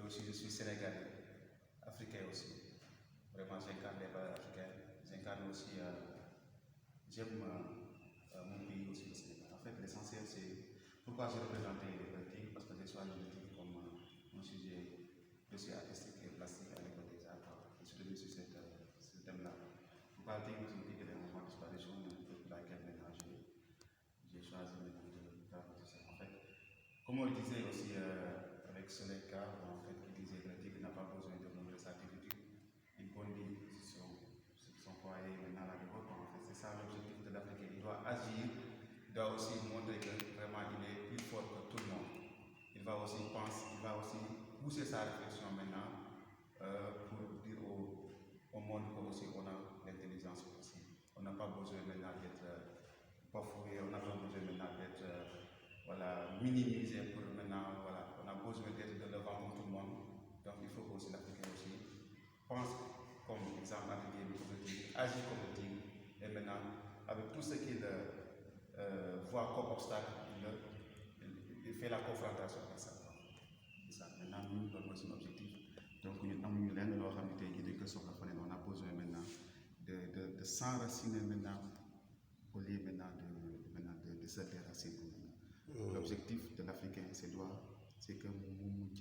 aussi je suis sénégalais, africain aussi. Vraiment, j'incarne les valeurs africaines. J'incarne aussi, j'aime mon pays aussi, le Sénégal. En fait, l'essentiel, c'est pourquoi j'ai représenté les politiques, parce que j'ai choisi le tigre comme mon sujet dossier artistique et plastique à l'école des arts. Je suis devenu sur ce thème-là. Pourquoi le tigre? C'est une tigre est en voie de disparition, pour laquelle maintenant j'ai choisi maintenant de faire ça. En fait, comme on le disait aussi avec Soleil K, en fait, qui disait que le tigre n'a pas besoin de montrer sa tigre. Il conduit son foyer maintenant la révolte. En fait, c'est ça l'objectif de l'Africain. Il doit agir, il doit aussi montrer que vraiment il est plus fort que tout le monde. Il va aussi penser, il va aussi pousser sa réflexion maintenant pour dire au monde qu'aussi on a l'intelligence aussi. On n'a pas besoin maintenant d'être bafoué, on n'a pas besoin maintenant d'être voilà, minimisé pour maintenant, voilà, on a besoin d'être de l'avant comme tout le monde. Donc il faut aussi l'Africain aussi pense comme exemple avec les tigre, agit comme le tigre, et maintenant, avec tout ce qu'il voit comme obstacle, il fait la confrontation avec ça. C'est ça. Maintenant, nous, nous avons un objectif. Donc, nous avons on a besoin maintenant de s'enraciner maintenant au lieu maintenant de se déraciner. L'objectif de l'Africain, c'est que nous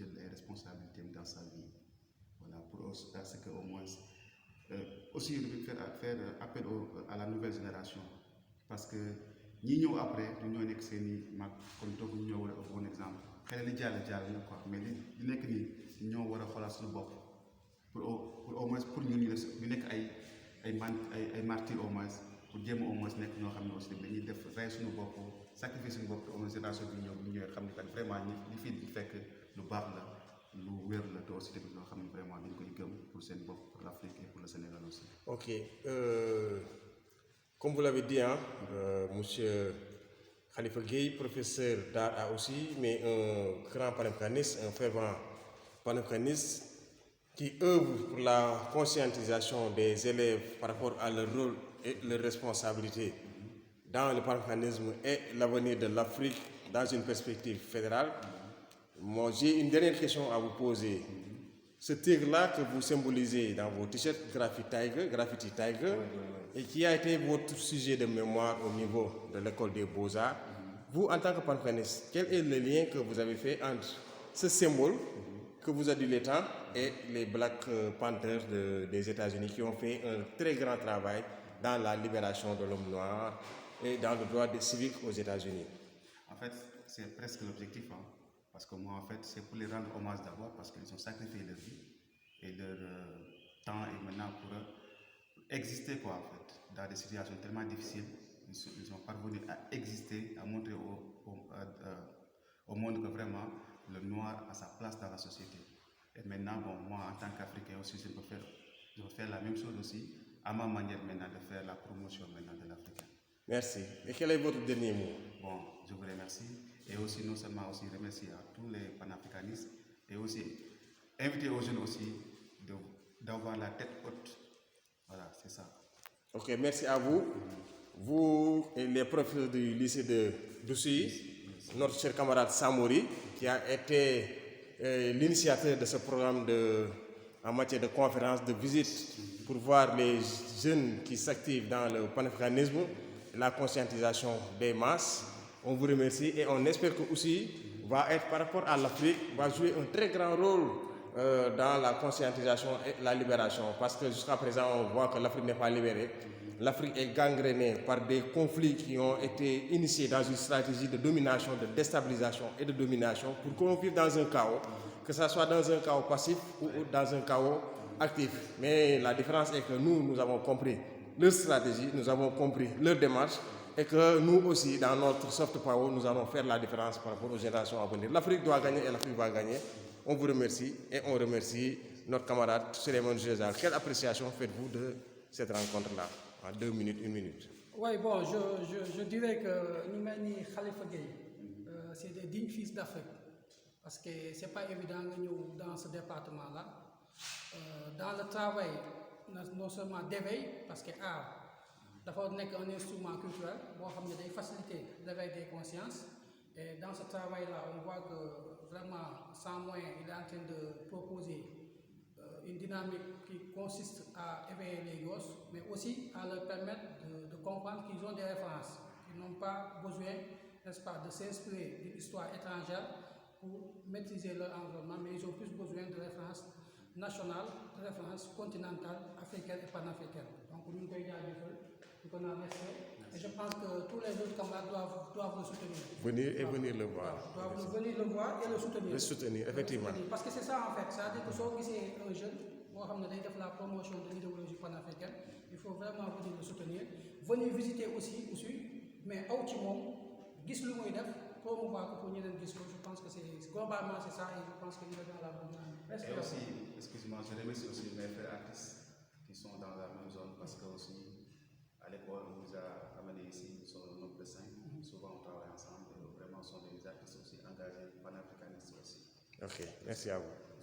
ayons les responsabilités dans sa vie. Voilà, pour ce qu'au moins aussi faire appel à la nouvelle génération, parce que nous après nous sommes un bon exemple. Mais nous devons pour au moins pour nous ay martyrs au moins pour dire au moins nekk ñoo xam ne aussi dañuy def rey suñu bopp sacrifier suñu bopp pour génération bi ñëw bu ñëwee xam ne vraiment li fi fekk lu baax la lu wér la te aussi tamit loo xam ne vraiment dañ koy gëm pour seen bopp pour l'Afrique et pour le Sénégal aussi. Ok, comme vous l'avez dit, monsieur Khalifa Gueye, professeur d'art aussi, mais un grand panafricaniste, un fervent panafricaniste qui œuvre pour la conscientisation des élèves par rapport à leur rôle et leur responsabilité dans le panafricanisme et l'avenir de l'Afrique dans une perspective fédérale. Moi, j'ai une dernière question à vous poser. Ce tigre-là que vous symbolisez dans vos t-shirts Graffiti Tiger, et qui a été votre sujet de mémoire au niveau de l'école des Beaux-Arts, vous, en tant que panafricaniste, quel est le lien que vous avez fait entre ce symbole que vous adulez tant et les Black Panthers des États-Unis qui ont fait un très grand travail dans la libération de l'homme noir et dans le droit des civiques aux États-Unis? En fait, c'est presque l'objectif, parce que moi, en fait, c'est pour les rendre hommage d'abord, parce qu'ils ont sacrifié leur vie et leur temps et maintenant pour exister, quoi, en fait, dans des situations tellement difficiles. Ils sont parvenus à exister, à montrer au monde que vraiment le noir a sa place dans la société. Et maintenant, bon, moi, en tant qu'Africain aussi, je peux faire la même chose aussi, à ma manière maintenant de faire la promotion maintenant de l'Africain. Merci. Et quel est votre dernier mot? Bon, je vous remercie. Et aussi, non seulement aussi remercier à tous les panafricanistes et aussi inviter aux jeunes aussi d'avoir la tête haute. Voilà, c'est ça. Ok, merci à vous. Vous et les professeurs du lycée de Doucy, notre cher camarade Samori, qui a été l'initiateur de ce programme en matière de conférence, de visite, pour voir les jeunes qui s'activent dans le panafricanisme, la conscientisation des masses. On vous remercie et on espère que aussi va être par rapport à l'Afrique, va jouer un très grand rôle dans la conscientisation et la libération. Parce que jusqu'à présent, on voit que l'Afrique n'est pas libérée. L'Afrique est gangrénée par des conflits qui ont été initiés dans une stratégie de domination, de déstabilisation et de domination pour qu'on vive dans un chaos, que ce soit dans un chaos passif ou dans un chaos actif. Mais la différence est que nous avons compris leur stratégie, nous avons compris leur démarche et que nous aussi, dans notre soft power, nous allons faire la différence par rapport aux générations à venir. L'Afrique doit gagner et l'Afrique va gagner. On vous remercie et on remercie notre camarade Souleymane Jézal. Quelle appréciation faites-vous de cette rencontre-là? En 2 minutes, 1 minute. Oui, bon, je dirais que Nimani Khalifa Gueye, c'est des dignes fils d'Afrique. Parce que ce n'est pas évident que nous, dans ce département-là, dans le travail, non seulement d'éveil, parce que d'abord, n'est qu'un instrument culturel, bon, faciliter l'éveil des consciences, Et dans ce travail-là, on voit que vraiment, sans moyens, il est en train de proposer une dynamique qui consiste à éveiller les gosses, mais aussi à leur permettre de comprendre qu'ils ont des références, qu'ils n'ont pas besoin, n'est-ce pas, de s'inspirer d'une histoire étrangère pour maîtriser leur environnement, mais ils ont plus besoin de références nationales, de références continentales, africaines et panafricaines. Donc, nous avons un respect. Et je pense que tous les autres camarades doivent le soutenir. Venir le voir. Doivent venir le voir et le soutenir. Le soutenir, effectivement. Parce que c'est ça en fait. C'est-à-dire que si c'est un jeune, la promotion de l'idéologie panafricaine, il faut vraiment venir le soutenir. Venir visiter aussi, mais autrement, gis le moyen promouvoir pour venir discours. Je pense que c'est globalement c'est ça et je pense qu'il est dans la bonne ligne. Et aussi, excuse-moi, je remercie aussi mes frères artistes qui sont dans la même zone parce que aussi à l'école on nous a amené ici, nous sommes un nombre de 5, souvent on travaille ensemble et vraiment sont des artistes aussi engagés, panafricanistes aussi. Ok, merci à vous.